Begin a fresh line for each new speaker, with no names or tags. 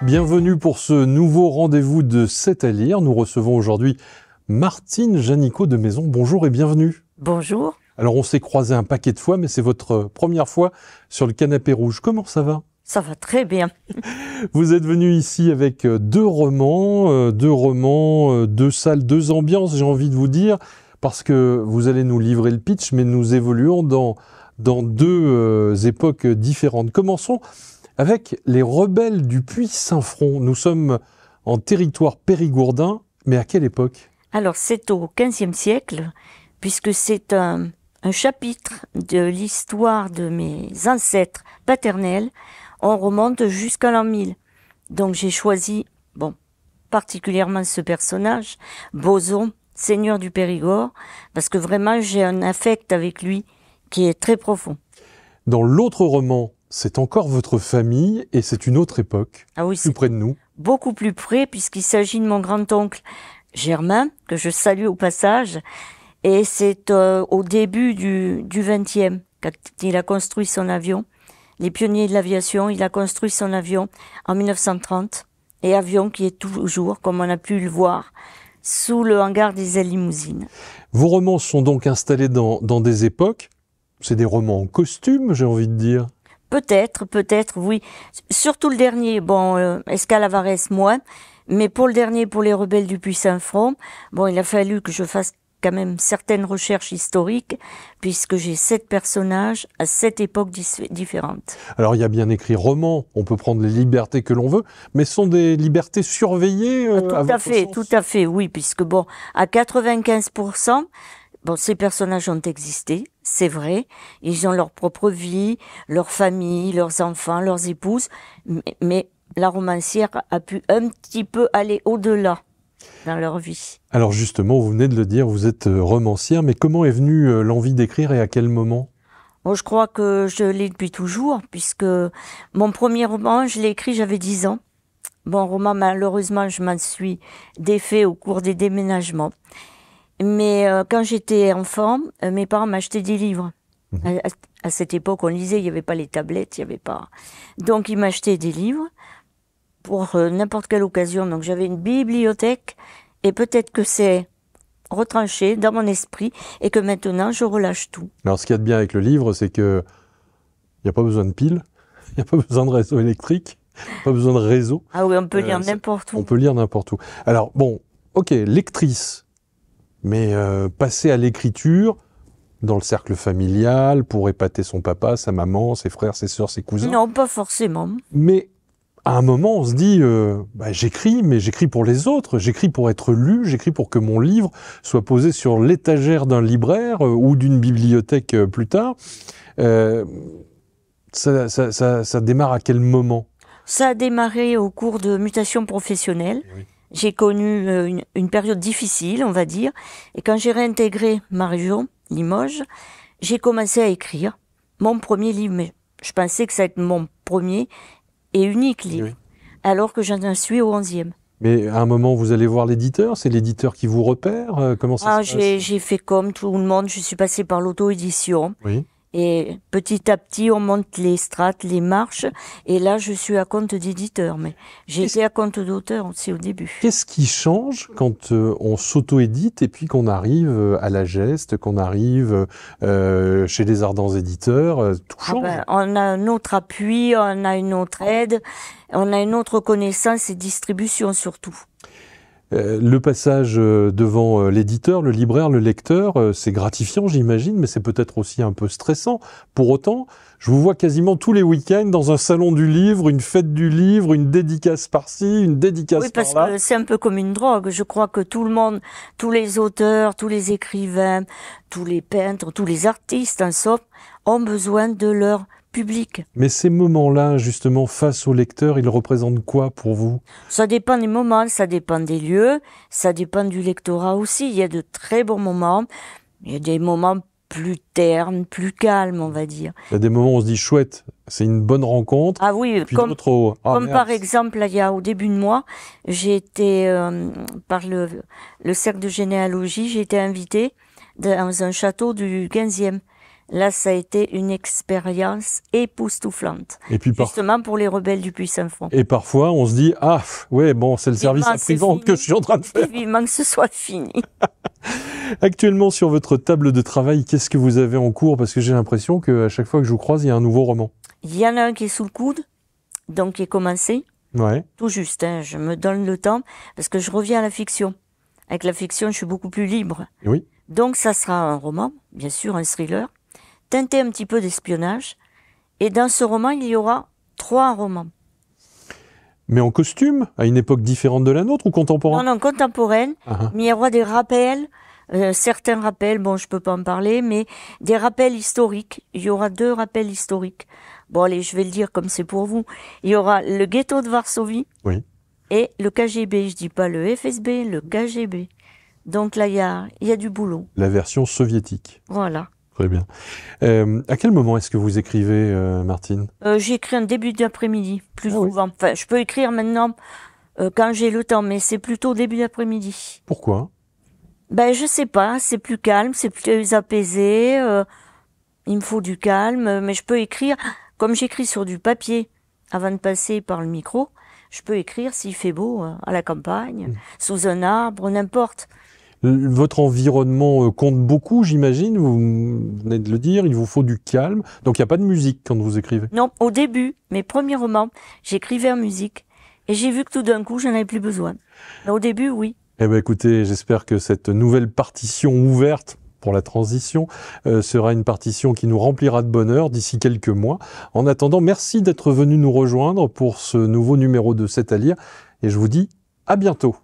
Bienvenue pour ce nouveau rendez-vous de C'est à lire. Nous recevons aujourd'hui Martine Janicot de Maison. Bonjour et bienvenue.
Bonjour.
Alors on s'est croisés un paquet de fois, mais c'est votre première fois sur le canapé rouge. Comment ça va ?
Ça va très bien.
Vous êtes venu ici avec deux romans, deux salles, deux ambiances, j'ai envie de vous dire, parce que vous allez nous livrer le pitch, mais nous évoluons dans deux époques différentes. Commençons avec les rebelles du Puy-Saint-Front. Nous sommes en territoire périgourdin, mais à quelle époque ?
Alors c'est au XVe siècle, puisque c'est un chapitre de l'histoire de mes ancêtres paternels. On remonte jusqu'à l'an 1000. Donc j'ai choisi, particulièrement ce personnage, Boson, seigneur du Périgord, parce que vraiment j'ai un affect avec lui qui est très profond.
Dans l'autre roman, c'est encore votre famille et c'est une autre époque,
Ah oui,
plus près de nous.
Beaucoup plus près, puisqu'il s'agit de mon grand-oncle Germain, que je salue au passage, et c'est au début du XXe, quand il a construit son avion. Les pionniers de l'aviation, il a construit son avion en 1930, et avion qui est toujours, comme on a pu le voir, sous le hangar des ailes limousines.
Vos romans sont donc installés dans des époques, c'est des romans en costume, j'ai envie de dire.
Peut-être, oui. Surtout le dernier, Escale Avarès moins, mais pour le dernier, pour les rebelles du Puy-Saint-Front, il a fallu que je fasse quand même certaines recherches historiques, puisque j'ai 7 personnages à 7 époques différentes.
Alors il y a bien écrit roman, on peut prendre les libertés que l'on veut, mais ce sont des libertés surveillées
Tout à fait, oui, puisque à 95%, ces personnages ont existé, c'est vrai, ils ont leur propre vie, leur famille, leurs enfants, leurs épouses, mais la romancière a pu un petit peu aller au-delà dans leur vie.
Alors justement, vous venez de le dire, vous êtes romancière, mais comment est venue l'envie d'écrire et à quel moment ?
Je crois que je l'ai depuis toujours, puisque mon premier roman, je l'ai écrit, j'avais 10 ans. Bon, roman, malheureusement, je m'en suis défait au cours des déménagements. Mais quand j'étais enfant, mes parents m'achetaient des livres. À cette époque, on lisait, il n'y avait pas les tablettes, il n'y avait pas. Donc, ils m'achetaient des livres pour n'importe quelle occasion. Donc, j'avais une bibliothèque et peut-être que c'est retranché dans mon esprit et que maintenant, je relâche tout.
Alors, ce qu'il y a de bien avec le livre, c'est que il n'y a pas besoin de piles, il n'y a pas besoin de réseau électrique, pas besoin de réseau.
Ah oui, on peut lire n'importe où.
On peut lire n'importe où. Alors, ok, lectrice. Mais passer à l'écriture dans le cercle familial pour épater son papa, sa maman, ses frères, ses sœurs, ses cousins.
Non, pas forcément.
Mais à un moment, on se dit, j'écris, mais j'écris pour les autres, j'écris pour être lu, j'écris pour que mon livre soit posé sur l'étagère d'un libraire ou d'une bibliothèque plus tard. Ça démarre à quel moment ?
Ça a démarré au cours de mutations professionnelles. Oui. J'ai connu une période difficile, on va dire, et quand j'ai réintégré ma région, Limoges, j'ai commencé à écrire mon premier livre, mais je pensais que ça allait être mon premier et unique livre, oui. Alors que j'en suis au 11e.
Mais à un moment, vous allez voir l'éditeur, c'est l'éditeur qui vous repère ? Comment ça se passe ?
J'ai fait comme tout le monde, je suis passée par l'auto-édition.
Oui.
Et petit à petit, on monte les strates, les marches. Et là, je suis à compte d'éditeur. Mais j'étais à compte d'auteur aussi au début.
Qu'est-ce qui change quand on s'auto-édite et puis qu'on arrive à la Geste, qu'on arrive chez les Ardents Éditeurs ? Tout change.
On a un autre appui, on a une autre aide, on a une autre connaissance et distribution surtout.
Le passage devant l'éditeur, le libraire, le lecteur, c'est gratifiant, j'imagine, mais c'est peut-être aussi un peu stressant. Pour autant, je vous vois quasiment tous les week-ends dans un salon du livre, une fête du livre, une dédicace par-ci, une dédicace par-là.
Oui, parce que c'est un peu comme une drogue. Je crois que tout le monde, tous les auteurs, tous les écrivains, tous les peintres, tous les artistes, en somme, ont besoin de leur public.
Mais ces moments-là, justement, face au lecteur, ils représentent quoi pour vous ?
Ça dépend des moments, ça dépend des lieux, ça dépend du lectorat aussi. Il y a de très bons moments, il y a des moments plus ternes, plus calmes, on va dire.
Il y a des moments où on se dit chouette, c'est une bonne rencontre.
Ah oui, comme par exemple, il y a au début de mois, j'ai été par le cercle de généalogie, j'ai été invitée dans un château du 15e. Là, ça a été une expérience époustouflante.
Et puis
justement pour les rebelles du Puy-Saint-Front.
Et parfois, on se dit, ah, ouais, bon, c'est le service après-vente que je suis en train de faire.
Et vivement que ce soit fini.
Actuellement, sur votre table de travail, qu'est-ce que vous avez en cours? Parce que j'ai l'impression qu'à chaque fois que je vous croise, il y a un nouveau roman.
Il y en a un qui est sous le coude, donc qui est commencé.
Ouais.
Tout juste, hein, je me donne le temps, parce que je reviens à la fiction. Avec la fiction, je suis beaucoup plus libre.
Oui.
Donc ça sera un roman, bien sûr, un thriller, teinté un petit peu d'espionnage. Et dans ce roman, il y aura 3 romans.
Mais en costume, à une époque différente de la nôtre ou contemporaine?
Non, contemporaine, mais il y aura des rappels, certains rappels, bon, je peux pas en parler, mais des rappels historiques. Il y aura 2 rappels historiques. Bon, allez, je vais le dire comme c'est pour vous. Il y aura le ghetto de Varsovie et le KGB. Je dis pas le FSB, le KGB. Donc là, il y a du boulot.
La version soviétique.
Voilà.
Très bien. À quel moment est-ce que vous écrivez, Martine?
J'écris en début d'après-midi, plus souvent. Oui. Enfin, je peux écrire maintenant quand j'ai le temps, mais c'est plutôt début d'après-midi.
Pourquoi?
Ben, je sais pas, c'est plus calme, c'est plus apaisé, il me faut du calme, mais je peux écrire, comme j'écris sur du papier, avant de passer par le micro, je peux écrire s'il fait beau, à la campagne, sous un arbre, n'importe.
Votre environnement compte beaucoup, j'imagine, vous venez de le dire, il vous faut du calme, donc il n'y a pas de musique quand vous écrivez?
Non, au début, mes premiers romans, j'écrivais en musique, et j'ai vu que tout d'un coup, j'en avais plus besoin. Mais au début, oui.
Eh bien écoutez, j'espère que cette nouvelle partition ouverte pour la transition sera une partition qui nous remplira de bonheur d'ici quelques mois. En attendant, merci d'être venu nous rejoindre pour ce nouveau numéro de C'est à lire, et je vous dis à bientôt.